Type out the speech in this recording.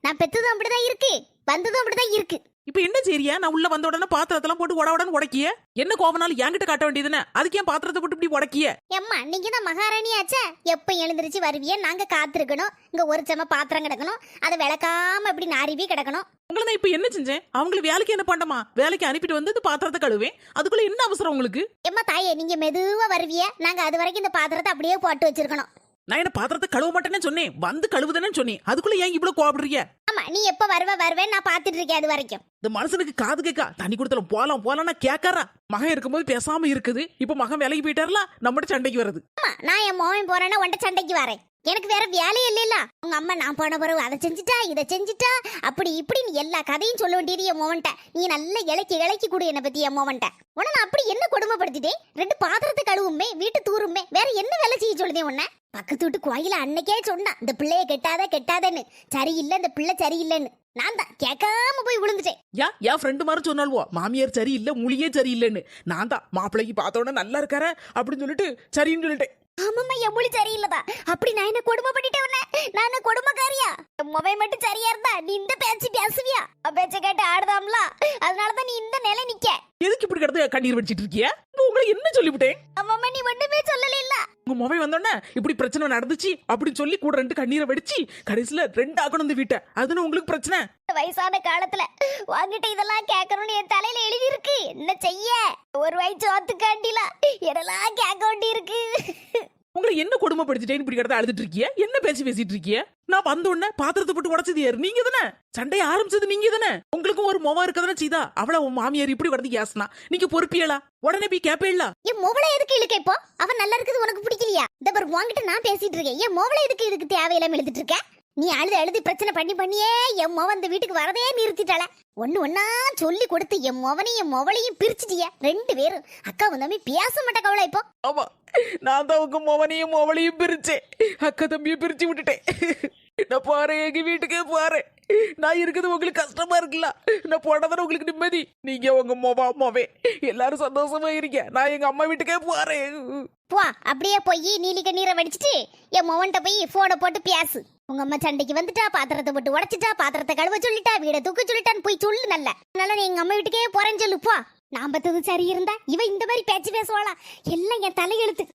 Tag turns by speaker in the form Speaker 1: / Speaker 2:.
Speaker 1: நான் பெத்ததும் அப்படிதான் இருக்கு, வந்ததும் அப்படிதான் இருக்கு.
Speaker 2: இப்ப என்ன செய்றியா? நான் உள்ள வந்த உடனே பாத்திரத்தெல்லாம் போட்டு உடனே உடைக்கிய. என்ன கோவனாலும் என்கிட்ட காட்ட வேண்டியதுன்னு, அதுக்கு ஏன் பாத்திரத்தை போட்டு இப்படி உடைக்கிய?
Speaker 1: எம்மா நீங்க தான் மகாராணி ஆச்சே, எப்ப எழுந்திருச்சு வருவிய? நாங்க காத்திருக்கணும். இங்க ஒரு செம பாத்திரம் கிடக்கணும், அதை விளக்காம இப்படி நாரிவி கிடக்கணும்.
Speaker 2: உங்களை நான் இப்ப என்ன செஞ்சேன்? அவங்களுக்கு வேலைக்கு என்ன பண்ணமா? வேலைக்கு அனுப்பிட்டு வந்து இந்த பாத்திரத்தை கழுவேன். அதுக்குள்ள என்ன அவசரம் உங்களுக்கு?
Speaker 1: எம்மா தாயே, நீங்க மெதுவா வருவிய, நாங்க அது வரைக்கும் இந்த பாத்திரத்தை அப்படியே போட்டு வச்சிருக்கணும்.
Speaker 2: நான் என்ன பாத்திரத்தை கழுவ மாட்டேன்னு சொன்னேன், வந்து கழுவுதானே சொன்னேன். அதுக்குள்ள ஏன் இவ்வளவு கோபப்படுறீங்க?
Speaker 1: ஆமா, நீ எப்ப வருவேன்னு நான் பாத்துட்டு இருக்கேன் அது வரைக்கும்.
Speaker 2: இந்த மனுஷனுக்கு காது கேட்கா, தண்ணி கொடுத்தாலும் போலாம் கேட்காரா? மகன் இருக்கும்போது பேசாம இருக்குது, இப்ப மகன் வேலைக்கு போயிட்டாருல, நம்மகிட்ட சண்டைக்கு வருது.
Speaker 1: ஆமா, நான் என் மோவன் போறேன்னா உன்ட்ட சண்டைக்கு வரேன். எனக்கு வேற வேலையே இல்ல. உங்க அம்மா நான் போன பிறகு அதை செஞ்சுட்டா இதை செஞ்சுட்டா அப்படி இப்படின்னு எல்லா கதையும் சொல்ல வேண்டியது என் மோவன்ட்ட. நீ நல்ல இலக்கி கொடு என்ன பத்தி என் மோவன்ட்ட. உன்ன நான் அப்படி என்ன கொடுமைப்படுத்திட்டேன்? 2 பாத்திரத்தை கழுவுமே, வீட்டு தூருமே, வேற என்ன வேலை செய்ய சொல்லுதேன் உன்ன? பக்கத்து வீட்டு கோயில அன்னைக்கே சொன்னான், இந்த பிள்ளைய கெட்டாதன்னு. சரியில்லை, இந்த பிள்ளை சரியில்லைன்னு. நான் தான் கேட்காம போய் விழுந்துட்டேன்.
Speaker 2: என் ஃப்ரெண்டு மாதிரி சொன்னால்வோ, மாமியார் சரியில்லை, மொழியே சரியில்லைன்னு. நான் தான் மாப்பிள்ளைக்கு பார்த்த உடனே நல்லா இருக்கார அப்படின்னு சொல்லிட்டு சரின்னு சொல்லிட்டேன்.
Speaker 1: ஆமாம்மா, என் மொழி சரியில்லதா. அப்படி நான் என்ன கொடுமை பண்ணிட்டேன் உன்ன? நான் என்ன கொடுமைக்காரியா? மொபைல் மட்டும் சரியா இருந்தா நீ இந்த பேச்சு பேசுவியா? பேச்ச கேட்டு ஆடுதாம்ல, அதனாலதான் நீ இந்த நிலை நிக்க.
Speaker 2: எதுக்கு இப்படி கிடந்து கண்ணீர் வடிச்சிட்டு இருக்கிய? உங்களை என்ன சொல்லிவிட்டேன்?
Speaker 1: அம்மா நீ ஒண்ணுமே சொல்லல இல்ல.
Speaker 2: உங்க மொபைல் வந்தோடனே இப்படி பிரச்சனை நடந்துச்சு அப்படின்னு சொல்லி கூட 2 கண்ணீரை வடிச்சு கடைசியில 2 ஆக்கணும் இந்த வீட்டை. அதுன்னு உங்களுக்கு பிரச்சனை?
Speaker 1: வயசான காலத்துல வாங்கிட்ட இதெல்லாம் கேட்கணும்னு என் தலையில எழுதி இருக்கு. என்ன செய்ய? ஒரு வயசு வாத்துக்காண்டில என்னெல்லாம் கேட்க வேண்டி இருக்கு.
Speaker 2: உங்களை என்ன கொடுமைப்படுத்திட்டேன்னு இப்படி கிடந்து அழுதுட்டு இருக்கிய? என்ன பேசிட்டு இருக்கிய? நான் வந்த உடனே பாத்திரத்தை போட்டு உடச்சது யாரு? நீங்க தானே. சண்டையை ஆரம்பிச்சது நீங்க தானே. உங்களுக்கும் ஒரு மொவா இருக்கதானே செய்தா? அவள உன் மாமியார் இப்படி கிடந்து கேசனா நீங்க பொறுப்பியலா? உடனே போய் கேப்பேல.
Speaker 1: என் மோவளை எதுக்கு இழுக்க? இப்போ அவன் நல்லா இருக்குது உனக்கு பிடிக்கலையா? இந்த பாரு, வாங்கிட்டு நான் பேசிட்டு இருக்கேன். என் மோவளை எதுக்கு இதுக்கு தேவையில்லாம எழுதிட்டு இருக்க? நீ அழுது பிரச்சனை பண்ணியே என் மோவன் இந்த வீட்டுக்கு வரதே நிறுத்திட்டாள. ஒன்னா சொல்லி கொடுத்து என் மோவனையும் பிரிச்சுட்டிய. 2 பேரும் அக்கா தம்பி பேச மாட்டா கவலை. இப்போ
Speaker 2: ஆமா, நான் தான் உங்க மோவனையும் மோவளையும் பிரிச்சேன், அக்கா தம்பியும் பிரிச்சு விட்டுட்டேன். நான் போறேன், எங்க வீட்டுக்கே போறேன். நான் இருக்குது உங்களுக்கு கஷ்டமா இருக்குல்ல, நான் போனதான உங்களுக்கு நிம்மதி. நீங்க உங்க மோவே எல்லாரும் சந்தோஷமா இருக்க. நான் எங்க அம்மா வீட்டுக்கே போறேன்.
Speaker 1: போ, அப்படியே போய் நீலி கண்ணீரை வடிச்சிட்டு என் மோவன்ட்ட போய் போனை போட்டு பேசு. உங்க அம்மா சண்டைக்கு வந்துட்டா, பாத்திரத்தை போட்டு உடைச்சிட்டா, பாத்திரத்தை கழுவ சொல்லிட்டா, வீட தூக்க சொல்லிட்டான்னு போய் சொல்லு. நல்ல அதனால நீ எங்க அம்மா வீட்டுக்கே போறேன்னு சொல்லு. போ. நான் பத்தது சரி இருந்தா இவ இந்த மாதிரி பேச்சு பேசுவாளா? எல்லாம் என் தலையெழுத்து.